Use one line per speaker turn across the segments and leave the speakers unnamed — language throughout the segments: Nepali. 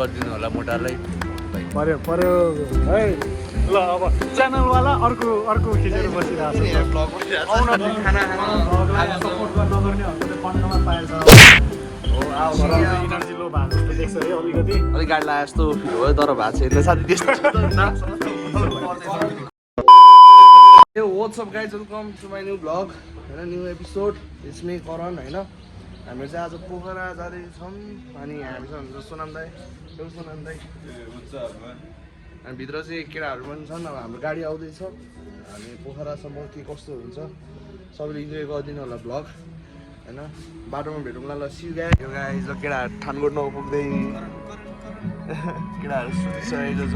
गरिदिनु होला मोटालाई
पर्यो पर्यो है ल अब च्यानलवाला अर्को खिचेर बसिरहेको इनर्जी लो भएको जस्तो देख्छ है अलिकति
अलिक गाडी लाए जस्तो हो तर भएको छैन साथी त्यस्तो Hey, what's up guys, welcome to my new vlog हैन new episode it's me Karan हैन हामी चाहिँ आज पोखरा जाँदैछौँ अनि हामीसँग हुन्छ सोनाम दाइ अनि भित्र चाहिँ केटाहरू पनि छन् अब हाम्रो गाडी आउँदैछ हामी पोखरासम्म के कस्तो हुन्छ सबैले इन्जोय गरिदिनु होला भ्लग हैन बाटोमा भेटौँला ल सी गाइस यो गाइस केटाहरू ठानकोट नपुग्दै केटाहरू सुतिसकेको छ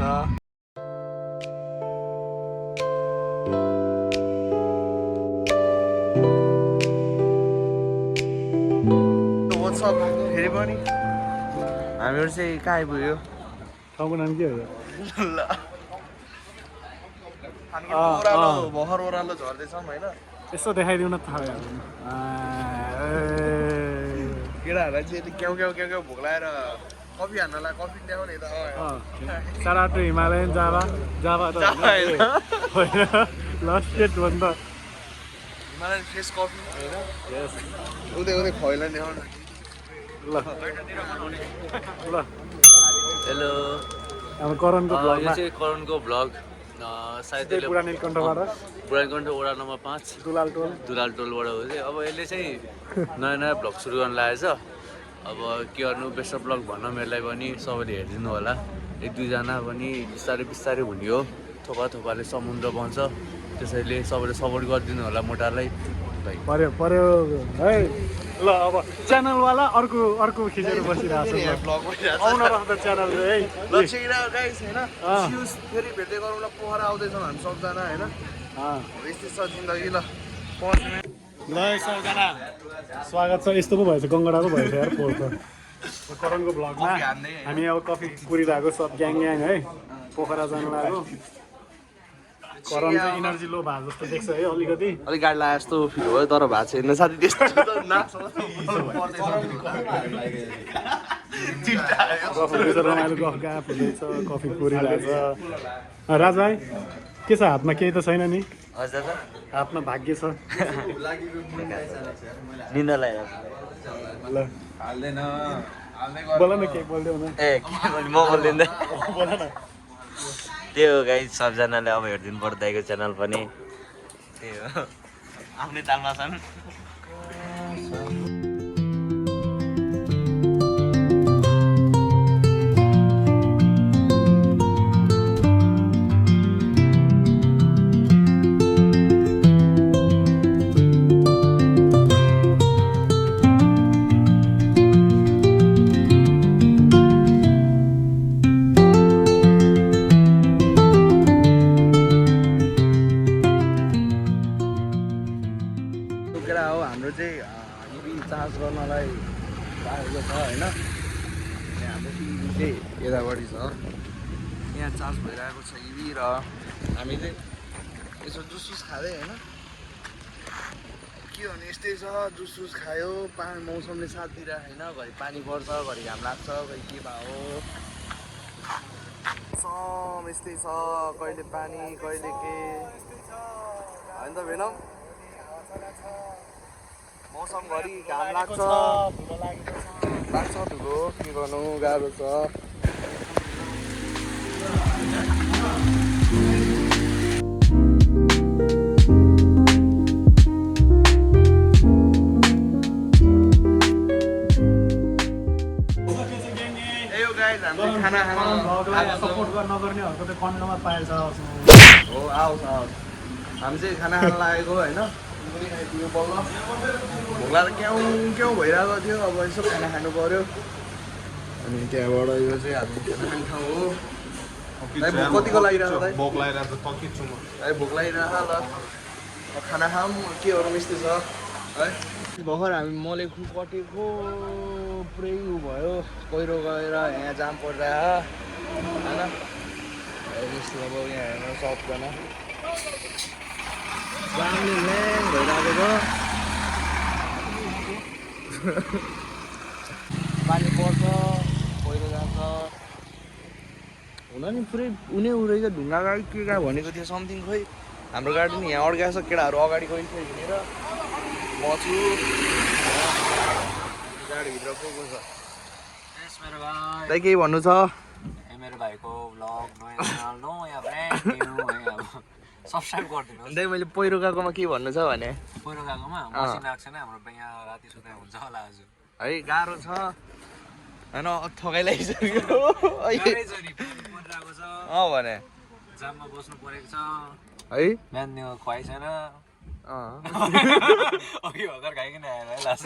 फेरि पनि हामीहरू चाहिँ कहाँ आइपुग्यो
ठाउँको नाम के हो
ल ओह्रालो भर्खर ओह्रालो झर्दैछौँ होइन
यसो देखाइदिउँ न थाहा
केटाहरूलाई चाहिँ क्याउ भोक लगाएर कफी हान्नलाई कफी ल्याउने त
सारा टु हिमालयन जावा त होइन लस्टेड भन्दा
हिमालयन फ्रेस कफी होइन उतै खैला ल्याउनु
ल
हेलो
अब करणको भ्लग
यो चाहिँ करणको भ्लग सायद
पुरा नीलकण्ठबाट
बुढानीकण्ठ वडा नम्बर 5
दुलाल टोलबाट
हो चाहिँ अब यसले चाहिँ नयाँ भ्लग सुरु गर्न लागेछ अब के गर्नु बेस्ट भ्लग भन्न मेरोलाई पनि सबैले हेरिदिनु होला एक दुईजना पनि बिस्तारै हुने हो थोपाले समुद्र बन्छ त्यसैले सबैले सपोर्ट गरिदिनु होला मोटालाई
पर्यो है ल अब च्यानलवाला अर्को खिचेर बसिरहेको आउन राख्दा च्यानल है
गाइस हैन फेरि भेट्दै गरौँ ल पोखरा आउँदैछौँ हामी सबजना हैन यस्तै छ जिन्दगी ल
ल सबजना स्वागत छ यस्तो पो भएछ गङ्गडाको भएछ यार पोहोर करणको भ्लगमा हामी अब कफी कुरिरहेको सब ग्याङ है पोखरा जानु लाग्यो करण चाहिँ इनर्जी लो भएको जस्तो देख्छ है अलिकति
अलिक गाडी लाए जस्तो फिल भयो तर भएको छैन साथी त्यस्तो
रमाइलो गफ गफ हुँदैछ कफी कुरिरहेछ राज भाइ के छ हातमा केही त छैन नि हातमा भाग्य छ ल बोल न के बोल्दै हुन बोल न
त्यो गाइस सबजनाले अब हेरिदिनु पर्दाको च्यानल पनि त्यही हो आफ्नै तालमा छन्
हाम्रो चाहिँ इभी चार्ज गर्नलाई राखेको छ होइन हाम्रो इभी चाहिँ यतापट्टि छ यहाँ चार्ज भइरहेको छ इभी र हामी चाहिँ यसो जुस खाँदै होइन के भने यस्तै छ जुस खायो मौसमले साथ दिइरहेको होइन घरि पानी पर्छ घरि घाम लाग्छ घरि के भयो यस्तै छ कहिले पानी कहिले के होइन त भेनौँ मौसम घरि घाम लाग्छ ठुलो के गर्नु गाह्रो छ खाना
सपोर्ट नगर्नेहरूको त कन्डमा पाएछ
हो आउँछ हामी चाहिँ खाना खान लागेको होइन भोक लाग्दा क्याउ भइरहेको थियो अब यसो खाना खानु पर्यो अनि त्यहाँबाट यो चाहिँ हामी खाना खाने ठाउँ हो कतिको लागिरहेको भोक लागिरहेको ल खाना खाऊँ के गरौँ यस्तै छ है भर्खर हामी मलेखु कटेको पुरै उ भयो पहिरो गएर यहाँ जाम पर्दा होइन यस्तो अब यहाँ हेर्नु सबजना जामले ल्याङ भइरहेको छ पानी पर्छ पहिरो जान्छ हुन नि पुरै उनी उरेछ ढुङ्गा गाडी के गा भनेको थियो समथिङ खोइ हाम्रो गाडी नि यहाँ अड्काएको छ केटाहरू अगाडि गइन्छ हिँडेर म छु गाडीभित्र को छ त्यही केही भन्नु छ
मेरो भाइको भ्लग नयाँ ब्रान्ड न्यू है अब सब्सक्राइब गरिदिनुहोस्
त्यही मैले पहिरो गएकोमा के भन्नु छ भने
पहिरो गएकोमा मसिन आएको छैन हाम्रो यहाँ राति सुताइ हुन्छ होला आज
है गाह्रो छ होइन थकाइ लागिसक्यो भने
जाममा बस्नु परेको छ
है
बिहान खुवाइ छैन अघि भर्खर खाइकन आएर है लास्ट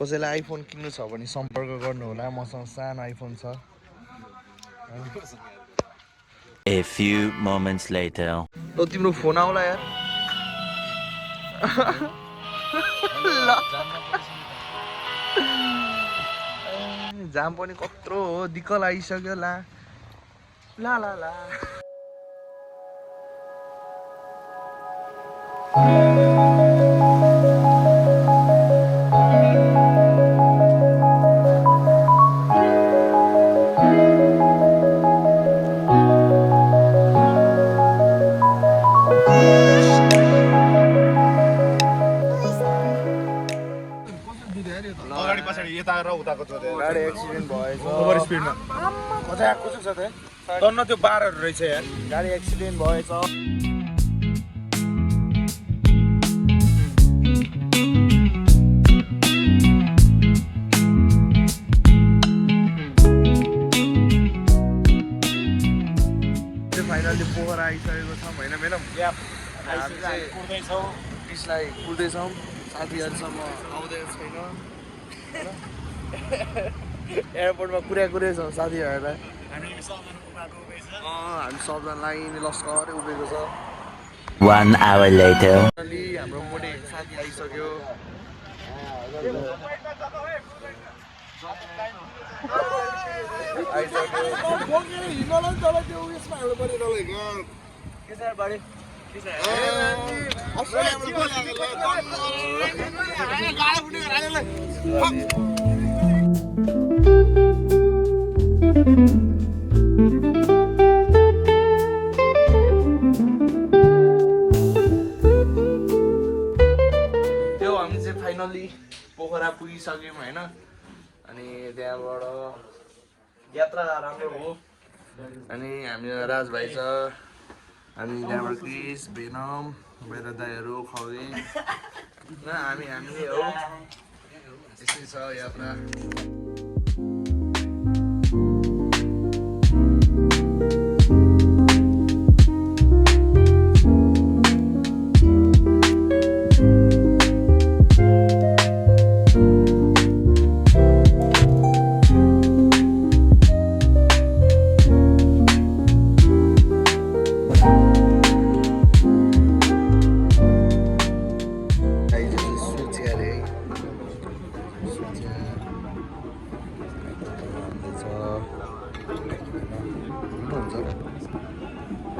कसैलाई आइफोन किन्नु छ भने सम्पर्क गर्नु होला मसँग सानो आइफोन छ
A few moments later.
ल तिम्रो फोन आउला यार जाम पनि कत्रो हो दिक्क लागिसक्यो ला ला ला ला
अगाडि पछाडि यता र उताको जोडे
गाडी एक्सिडेन्ट भएछ
ओभर स्पिडमा कता कसो छ त तन्न त्यो बारहरु रहेछ यार
गाडी एक्सिडेन्ट भएछ फाइनली पोखरा आइसकेको छौँ होइन म्याडम
कुर्दैछौँ
पिसलाई कुर्दैछौँ साथीहरूसम्म आउँदैन छैन एयरपोर्टमा कुरै छौँ साथीहरूलाई हामी सबजना लाइन लस्करै उभिएको छ
1 hour later.
फाइनली हाम्रो मोटे साथी आइसक्यो हामी चाहिँ फाइनली पोखरा पुगिसक्यौँ होइन अनि त्यहाँबाट यात्रा राम्रो हो अनि हामी राज भाइ छ अनि त्यहाँबाट क्रिस भेनम मेरो दाइहरू खवे न हामीले हो यसै छ यात्रा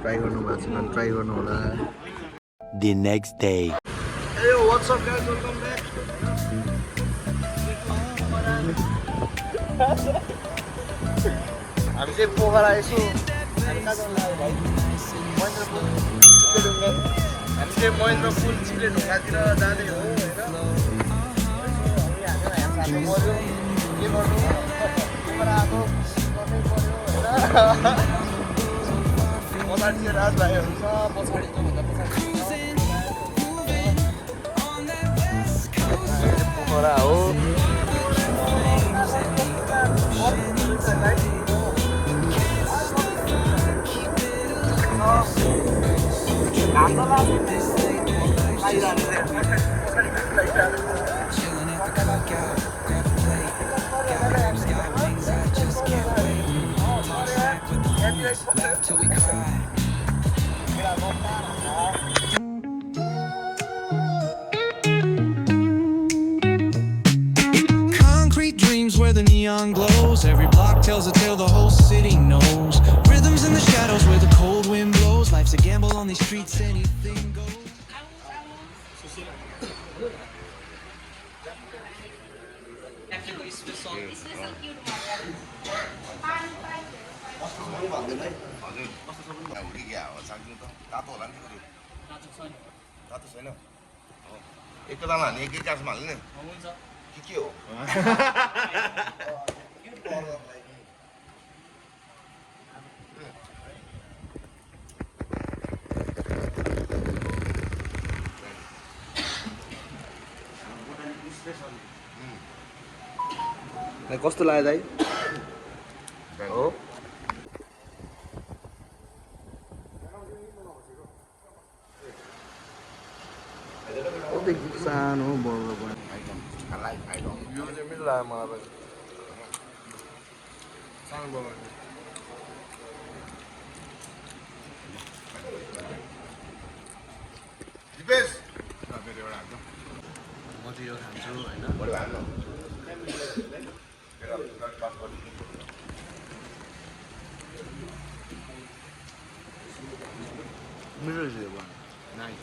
ट्राई गर्नु भएको छ भने ट्राई गर्नु होला
The next day.
Hey, what's up guys? Welcome back. हामी चाहिँ पोखरा आएछु हामी कहाँ जानु लाग्यो भाइ महेन्द्रपुल चिप्लेढुङ्गा हामी चाहिँ महेन्द्रपुल चिप्लेढुङ्गातिर जाँदै हो होइन हामी पऱ्यो के गर्नु पोखरा आएको गर्नै पऱ्यो होइन पछाडि चाहिँ राज भाइहरू छ पछाडि त्योभन्दा पछाडि पोखरा हो
Concrete dreams where the neon glows. Every block tells a tale the whole city knows. Rhythms in the shadows where the cold wind blows. Life's a gamble on these streets, anything goes.
एकैतामा हाल्ने एकै ग्यासमा हाल्ने के हो
कस्तो लाग्यो दाइ हो सानो बर्गर यो चाहिँ मिल्छ लाग्यो मलाई पनि सानो बर्गर म चाहिँ यो खान्छु होइन मिठो रहेछ यो बर्गर नाइस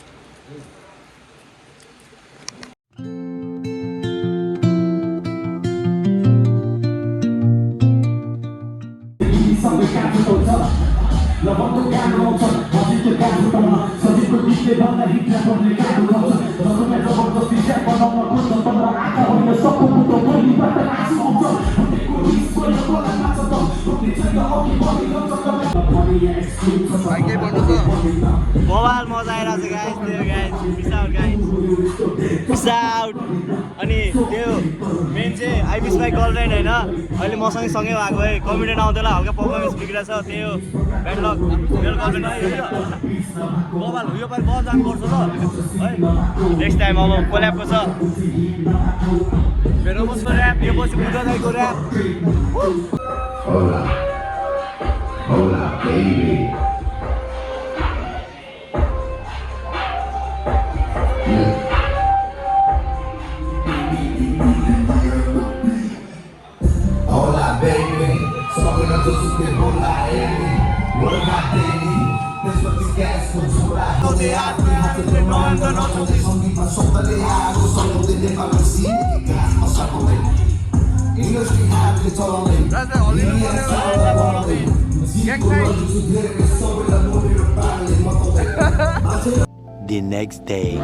के भन्नु त
बवाल मजा आइरहेको छ गाइस त्यो गाइस पिस आउट अनि त्यो मेन चाहिँ आइबिस माई गर्लफ्रेन्ड होइन अहिले मसँगै सँगै भएको है कमेडियन आउँदैन हल्का पर्फर्मेन्स बिग्रेछ त्यो ब्याड लक मेरो गर्लफ्रेन्ड बवाल यो पालि बहुत जानुपर्छ त है नेक्स्ट टाइम अब कोल्याबको छ मेरो मसको ऱ्याप यो पछि बुद्ध दाइको rap
Hola, baby. Hola, baby. Sobrang natusukin hola, baby. Work hard daily. That's what this gas was for. No te haces, no ando, no te son ni más son de algo, solo de llevar el cine que gas más a comer. English we have it all in.
That's the only one.
The next day.